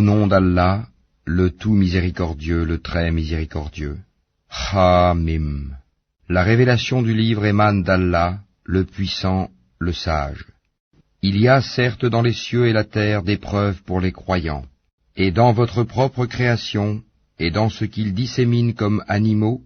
nom d'Allah, le tout miséricordieux, le très miséricordieux. Ha-Mim. La révélation du livre émane d'Allah, le puissant, le sage. Il y a certes dans les cieux et la terre des preuves pour les croyants, et dans votre propre création, et dans ce qu'ils disséminent comme animaux,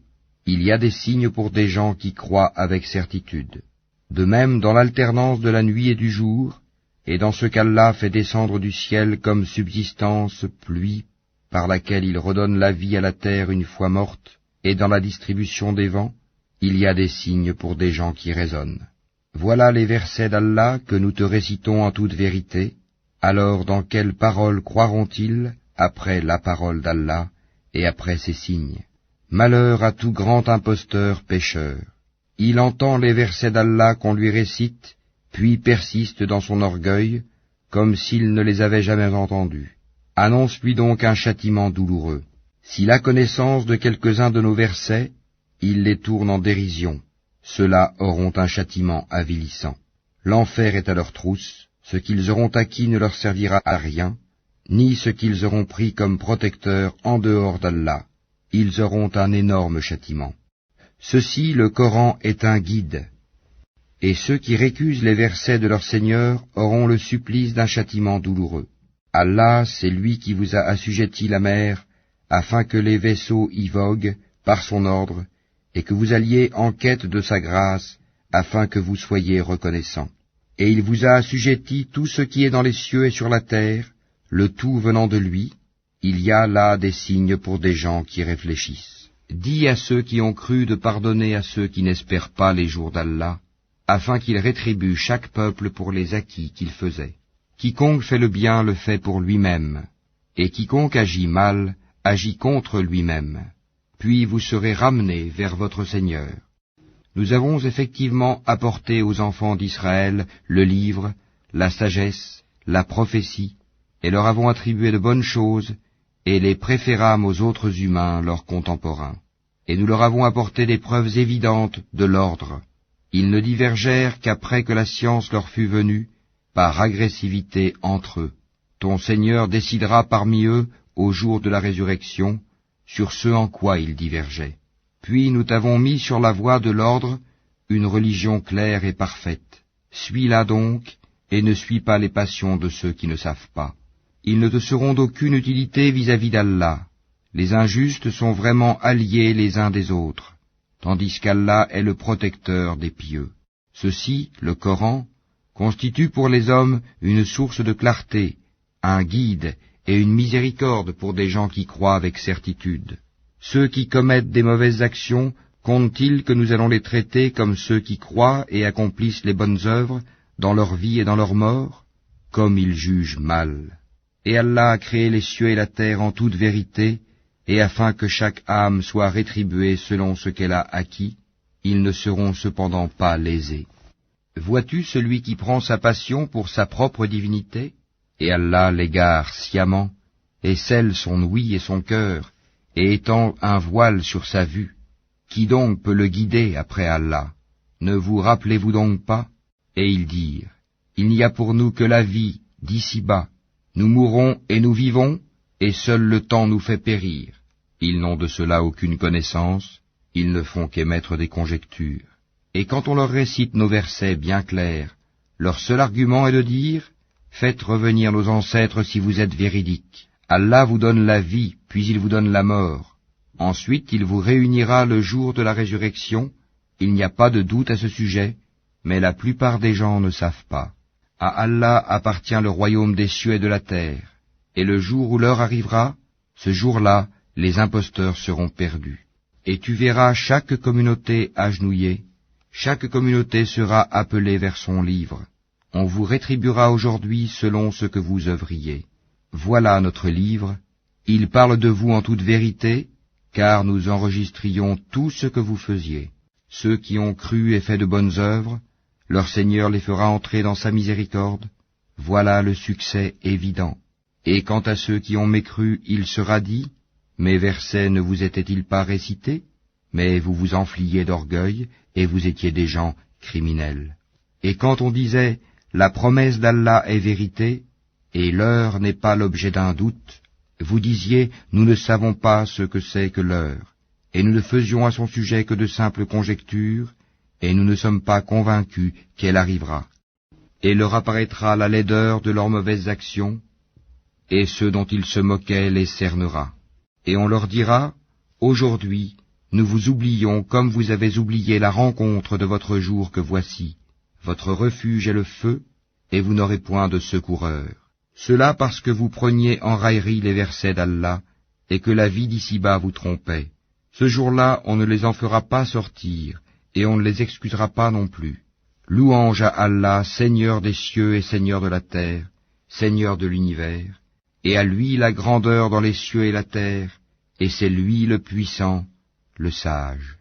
il y a des signes pour des gens qui croient avec certitude. De même dans l'alternance de la nuit et du jour, et dans ce qu'Allah fait descendre du ciel comme subsistance, pluie, par laquelle il redonne la vie à la terre une fois morte, et dans la distribution des vents, il y a des signes pour des gens qui raisonnent. Voilà les versets d'Allah que nous te récitons en toute vérité. Alors dans quelle parole croiront-ils après la parole d'Allah et après ces signes? Malheur à tout grand imposteur pécheur. Il entend les versets d'Allah qu'on lui récite, puis persiste dans son orgueil, comme s'il ne les avait jamais entendus. Annonce-lui donc un châtiment douloureux. S'il a connaissance de quelques-uns de nos versets, il les tourne en dérision. Ceux-là auront un châtiment avilissant. L'enfer est à leur trousse, ce qu'ils auront acquis ne leur servira à rien, ni ce qu'ils auront pris comme protecteur en dehors d'Allah. Ils auront un énorme châtiment. Ceci, le Coran, est un guide, et ceux qui récusent les versets de leur Seigneur auront le supplice d'un châtiment douloureux. Allah, c'est lui qui vous a assujetti la mer, afin que les vaisseaux y voguent par son ordre, et que vous alliez en quête de sa grâce, afin que vous soyez reconnaissants. Et il vous a assujetti tout ce qui est dans les cieux et sur la terre, le tout venant de lui. Il y a là des signes pour des gens qui réfléchissent. Dis à ceux qui ont cru de pardonner à ceux qui n'espèrent pas les jours d'Allah, afin qu'il rétribue chaque peuple pour les acquis qu'il faisait. Quiconque fait le bien le fait pour lui-même, et quiconque agit mal, agit contre lui-même. Puis vous serez ramenés vers votre Seigneur. Nous avons effectivement apporté aux enfants d'Israël le livre, la sagesse, la prophétie, et leur avons attribué de bonnes choses, et les préférâmes aux autres humains, leurs contemporains. Et nous leur avons apporté des preuves évidentes de l'ordre. Ils ne divergèrent qu'après que la science leur fut venue, par agressivité entre eux. Ton Seigneur décidera parmi eux, au jour de la résurrection, sur ce en quoi ils divergeaient. Puis nous t'avons mis sur la voie de l'ordre, une religion claire et parfaite. Suis-la donc, et ne suis pas les passions de ceux qui ne savent pas. Ils ne te seront d'aucune utilité vis-à-vis d'Allah. Les injustes sont vraiment alliés les uns des autres, tandis qu'Allah est le protecteur des pieux. Ceci, le Coran, constitue pour les hommes une source de clarté, un guide et une miséricorde pour des gens qui croient avec certitude. Ceux qui commettent des mauvaises actions, comptent-ils que nous allons les traiter comme ceux qui croient et accomplissent les bonnes œuvres dans leur vie et dans leur mort? Comme ils jugent mal. Et Allah a créé les cieux et la terre en toute vérité, et afin que chaque âme soit rétribuée selon ce qu'elle a acquis, ils ne seront cependant pas lésés. Vois-tu celui qui prend sa passion pour sa propre divinité, et Allah l'égare sciemment, et scelle son ouïe et son cœur, et étend un voile sur sa vue? Qui donc peut le guider après Allah? Ne vous rappelez-vous donc pas? Et ils dirent, il n'y a pour nous que la vie d'ici-bas. Nous mourons et nous vivons, et seul le temps nous fait périr. Ils n'ont de cela aucune connaissance, ils ne font qu'émettre des conjectures. Et quand on leur récite nos versets bien clairs, leur seul argument est de dire, faites revenir nos ancêtres si vous êtes véridiques. Allah vous donne la vie, puis il vous donne la mort. Ensuite il vous réunira le jour de la résurrection. Il n'y a pas de doute à ce sujet, mais la plupart des gens ne savent pas. À Allah appartient le royaume des cieux et de la terre, et le jour où l'heure arrivera, ce jour-là, les imposteurs seront perdus. Et tu verras chaque communauté agenouillée, chaque communauté sera appelée vers son livre. On vous rétribuera aujourd'hui selon ce que vous œuvriez. Voilà notre livre, il parle de vous en toute vérité, car nous enregistrions tout ce que vous faisiez. Ceux qui ont cru et fait de bonnes œuvres, leur Seigneur les fera entrer dans sa miséricorde. Voilà le succès évident. Et quant à ceux qui ont mécru, il sera dit, mes versets ne vous étaient-ils pas récités? Mais vous vous enfliez d'orgueil, et vous étiez des gens criminels. Et quand on disait, la promesse d'Allah est vérité, et l'heure n'est pas l'objet d'un doute, Vous disiez, nous ne savons pas ce que c'est que l'heure, et nous ne faisions à son sujet que de simples conjectures, et nous ne sommes pas convaincus qu'elle arrivera. Et leur apparaîtra la laideur de leurs mauvaises actions, et ceux dont ils se moquaient les cernera. Et on leur dira, aujourd'hui, nous vous oublions comme vous avez oublié la rencontre de votre jour que voici. Votre refuge est le feu, et vous n'aurez point de secoureur. Cela parce que vous preniez en raillerie les versets d'Allah, et que la vie d'ici-bas vous trompait. Ce jour-là, on ne les en fera pas sortir, et on ne les excusera pas non plus. Louange à Allah, Seigneur des cieux et Seigneur de la terre, Seigneur de l'univers, et à lui la grandeur dans les cieux et la terre, et c'est lui le puissant, le sage.